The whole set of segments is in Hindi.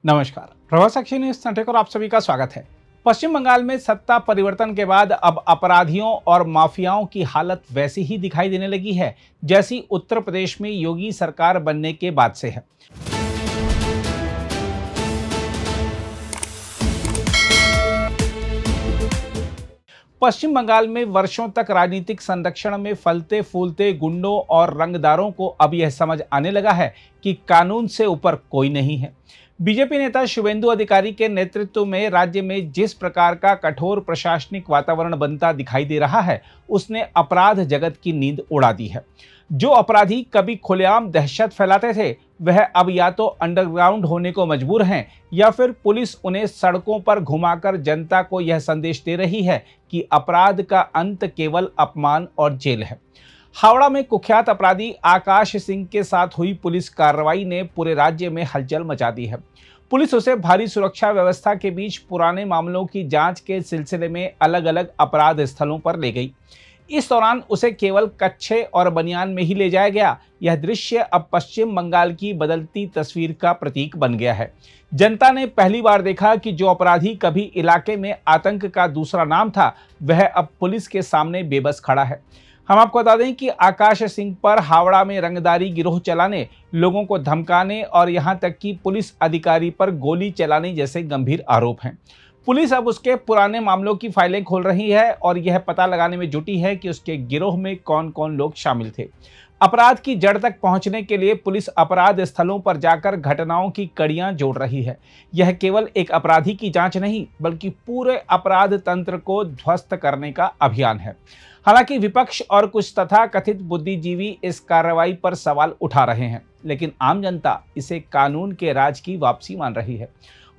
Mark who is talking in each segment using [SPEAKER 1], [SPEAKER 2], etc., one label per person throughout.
[SPEAKER 1] नमस्कार, प्रभात साक्षी न्यूज सेंटर पर आप सभी का स्वागत है। पश्चिम बंगाल में सत्ता परिवर्तन के बाद अब अपराधियों और माफियाओं की हालत वैसी ही दिखाई देने लगी है जैसी उत्तर प्रदेश में योगी सरकार बनने के बाद से है। पश्चिम बंगाल में वर्षों तक राजनीतिक संरक्षण में फलते फूलते गुंडों और रंगदारों को अब यह समझ आने लगा है कि कानून से ऊपर कोई नहीं है। बीजेपी नेता शुभेंदु अधिकारी के नेतृत्व में राज्य में जिस प्रकार का कठोर प्रशासनिक वातावरण बनता दिखाई दे रहा है, उसने अपराध जगत की नींद उड़ा दी है। जो अपराधी कभी खुलेआम दहशत फैलाते थे, वह अब या तो अंडरग्राउंड होने को मजबूर हैं या फिर पुलिस उन्हें सड़कों पर घुमाकर जनता को यह संदेश दे रही है कि अपराध का अंत केवल अपमान और जेल है। हावड़ा में कुख्यात अपराधी आकाश सिंह के साथ हुई पुलिस कार्रवाई ने पूरे राज्य में हलचल मचा दी है। पुलिस उसे भारी सुरक्षा व्यवस्था के बीच पुराने मामलों की जांच के सिलसिले में अलग अलग अपराध स्थलों पर ले गई। इस दौरान उसे केवल कच्छे और बनियान में ही ले जाया गया। यह दृश्य अब पश्चिम बंगाल की बदलती तस्वीर का प्रतीक बन गया है। जनता ने पहली बार देखा कि जो अपराधी कभी इलाके में आतंक का दूसरा नाम था, वह अब पुलिस के सामने बेबस खड़ा है। हम आपको बता दें कि आकाश सिंह पर हावड़ा में रंगदारी गिरोह चलाने, लोगों को धमकाने और यहां तक कि पुलिस अधिकारी पर गोली चलाने जैसे गंभीर आरोप हैं। पुलिस अब उसके पुराने मामलों की फाइलें खोल रही है और यह पता लगाने में जुटी है कि उसके गिरोह में कौन कौन लोग शामिल थे। अपराध की जड़ तक पहुंचने के लिए पुलिस अपराध स्थलों पर जाकर घटनाओं की कड़ियां जोड़ रही है। यह केवल एक अपराधी की जांच नहीं, बल्कि पूरे अपराध तंत्र को ध्वस्त करने का अभियान है। हालांकि विपक्ष और कुछ तथाकथित बुद्धिजीवी इस कार्रवाई पर सवाल उठा रहे हैं, लेकिन आम जनता इसे कानून के राज की वापसी मान रही है।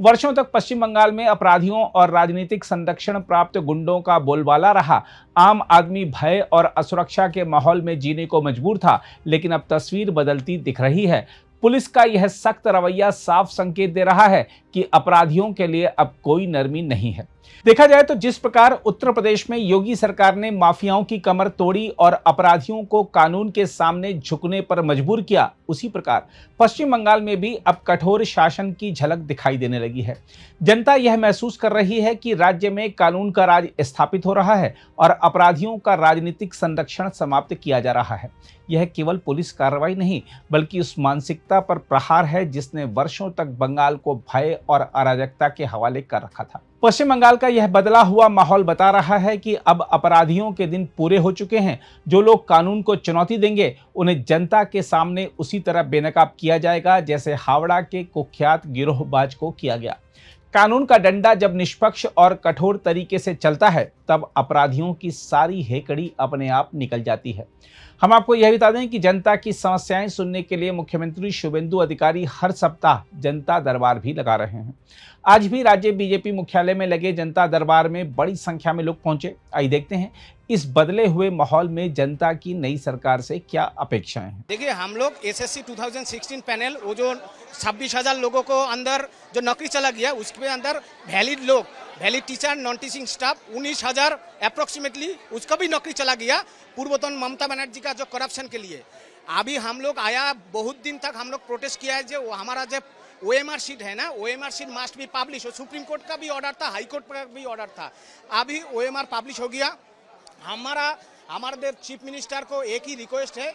[SPEAKER 1] वर्षों तक पश्चिम बंगाल में अपराधियों और राजनीतिक संरक्षण प्राप्त गुंडों का बोलबाला रहा। आम आदमी भय और असुरक्षा के माहौल में जीने को मजबूर था, लेकिन अब तस्वीर बदलती दिख रही है। पुलिस का यह सख्त रवैया साफ संकेत दे रहा है कि अपराधियों के लिए अब कोई नरमी नहीं है। देखा जाए तो जिस प्रकार उत्तर प्रदेश में योगी सरकार ने माफियाओं की कमर तोड़ी और अपराधियों को कानून के सामने झुकने पर मजबूर किया, उसी प्रकार पश्चिम बंगाल में भी अब कठोर शासन की झलक दिखाई देने लगी है। जनता यह महसूस कर रही है कि राज्य में कानून का राज स्थापित हो रहा है और अपराधियों का राजनीतिक संरक्षण समाप्त किया जा रहा है। यह केवल पुलिस कार्रवाई नहीं, बल्कि उस मानसिकता पर प्रहार है जिसने वर्षों तक बंगाल को भय और अराजकता के हवाले कर रखा था। पश्चिम बंगाल का यह बदला हुआ माहौल बता रहा है कि अब अपराधियों के दिन पूरे हो चुके हैं। जो लोग कानून को चुनौती देंगे, उन्हें जनता के सामने उसी तरह बेनकाब किया जाएगा जैसे हावड़ा के कुख्यात गिरोहबाज को किया गया। कानून का डंडा जब निष्पक्ष और कठोर तरीके से चलता है, तब अपराधियों की सारी हेकड़ी अपने आप निकल जाती है। हम आपको यह बता दें कि जनता की समस्याएं सुनने के लिए मुख्यमंत्री शुभेंदु अधिकारी हर सप्ताह जनता दरबार भी लगा रहे हैं। आज भी राज्य बीजेपी मुख्यालय में लगे जनता दरबार में बड़ी संख्या में लोग पहुंचे। आइए देखते हैं इस बदले हुए माहौल में जनता की नई सरकार से क्या अपेक्षाएं हैं।
[SPEAKER 2] देखिए, हम लोग एसएससी 2016 पैनल, वो जो 26,000 लोगों को अंदर जो नौकरी चला गया, उसके अंदर वैलिड लोग, valid teacher, non teaching staff 19,000 approximately, उसका भी नौकरी चला गया पूर्वतन ममता बनर्जी का जो करप्शन के लिए। अभी हम लोग आया, बहुत दिन तक हम लोग प्रोटेस्ट किया है। जो हमारा जो ओएमआर शीट है ना, OMR sheet must be publish. Supreme court का भी ऑर्डर था, हाई कोर्ट का भी ऑर्डर था। अभी ओएमआर पब्लिश हो गया। हमारे चीफ मिनिस्टर को एक ही रिक्वेस्ट है,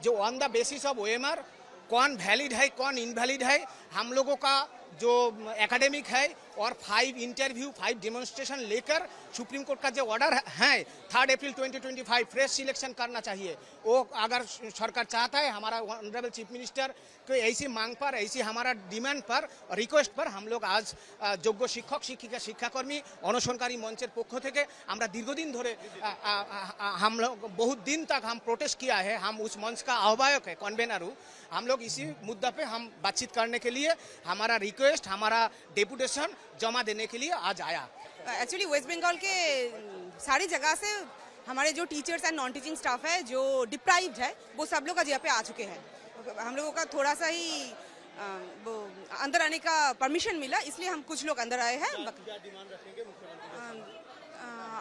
[SPEAKER 2] जो on the basis of OMR कौन वैलिड है कौन इनवैलिड है, हम लोगों का जो एकेडमिक है और 5 इंटरव्यू 5 डेमोन्स्ट्रेशन लेकर सुप्रीम कोर्ट का जो ऑर्डर है 3 अप्रैल 2025 फ्रेश सिलेक्शन करना चाहिए। वो अगर सरकार चाहता है, हमारा ऑनरेबल चीफ मिनिस्टर को ऐसी मांग पर, ऐसी हमारा डिमांड पर, रिक्वेस्ट पर हम लोग आज যোগ্য শিক্ষক শিক্ষিকা শিক্ষাকর্মী অনশনকারী मंचर पक्ष থেকে আমরা दीर्घदिन धरे हम लोग बहुत दिन तक हम प्रोटेस्ट किया है। हम उस मंच का आह्वायक है, कन्वेनर हूँ। हम लोग इसी मुद्दा पे हम बातचीत करने के लिए हमारा रिक्वेस्ट, हमारा डेपुटेशन जमा देने के लिए आज आया।
[SPEAKER 3] एक्चुअली वेस्ट बंगाल के सारी जगह से हमारे जो teachers and non teaching staff है जो डिप्राइव्ड है, वो सब लोग आज यहाँ पे आ चुके हैं। हम लोगों का थोड़ा सा ही वो अंदर आने का परमिशन मिला, इसलिए हम कुछ लोग अंदर आए हैं।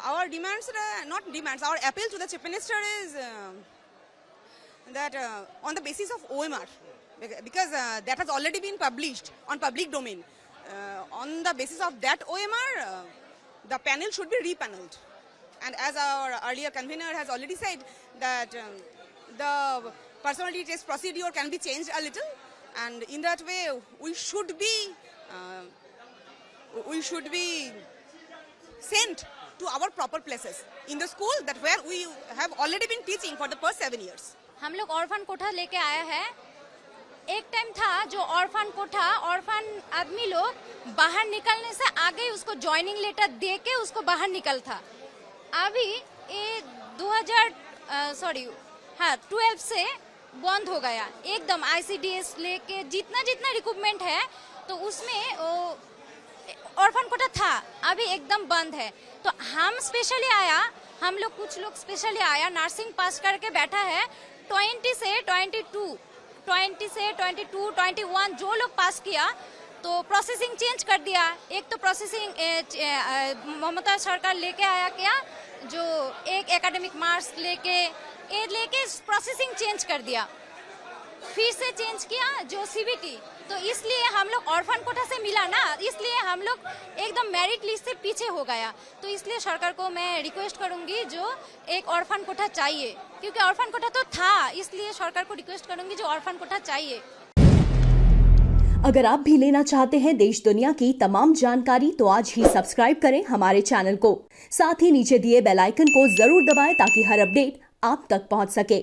[SPEAKER 3] Our demands, not demands, our appeal to the chief minister is that on the basis of OMR, because that has already been published on public domain, on the basis of that OMR, the panel should be repaneled. And as our earlier convener has already said, that the personality test procedure can be changed a little, and in that way we should be sent to our proper places in the school that where we have already been teaching for the past 7 years.
[SPEAKER 4] हम लोग ऑर्फन कोठा लेके आया है। एक टाइम था जो ऑर्फन कोठा, ऑर्फन आदमी लोग बाहर निकलने से आगे उसको ज्वाइनिंग लेटर दे के उसको बाहर निकल था। अभी ये 12 से बंद हो गया एकदम। ICDS लेके जितना जितना रिक्रूटमेंट है तो उसमें ऑर्फन कोटा था, अभी एकदम बंद है। तो हम स्पेशली आया, हम लोग कुछ लोग स्पेशली आया, नर्सिंग पास करके बैठा है। 20 से 22, 21 जो लोग पास किया तो प्रोसेसिंग चेंज कर दिया। एक तो प्रोसेसिंग ममता सरकार लेके आया क्या, जो एक एकेडमिक मार्क्स लेके प्रोसेसिंग चेंज कर दिया, फिर से चेंज किया जो CBT। तो इसलिए हम लोग ऑर्फन कोटा से मिला ना, इसलिए हम लोग एकदम मेरिट लिस्ट से पीछे हो गया। तो इसलिए सरकार को मैं रिक्वेस्ट करूंगी जो एक ऑर्फन कोटा चाहिए, क्योंकि ऑर्फन कोटा तो था, इसलिए सरकार को रिक्वेस्ट करूंगी जो ऑर्फन कोटा चाहिए।
[SPEAKER 5] अगर आप भी लेना चाहते हैं देश दुनिया की तमाम जानकारी तो आज ही सब्सक्राइब करें हमारे चैनल को। साथ ही नीचे दिए बेल आइकन को जरूर दबाएं ताकि हर अपडेट आप तक पहुंच सके।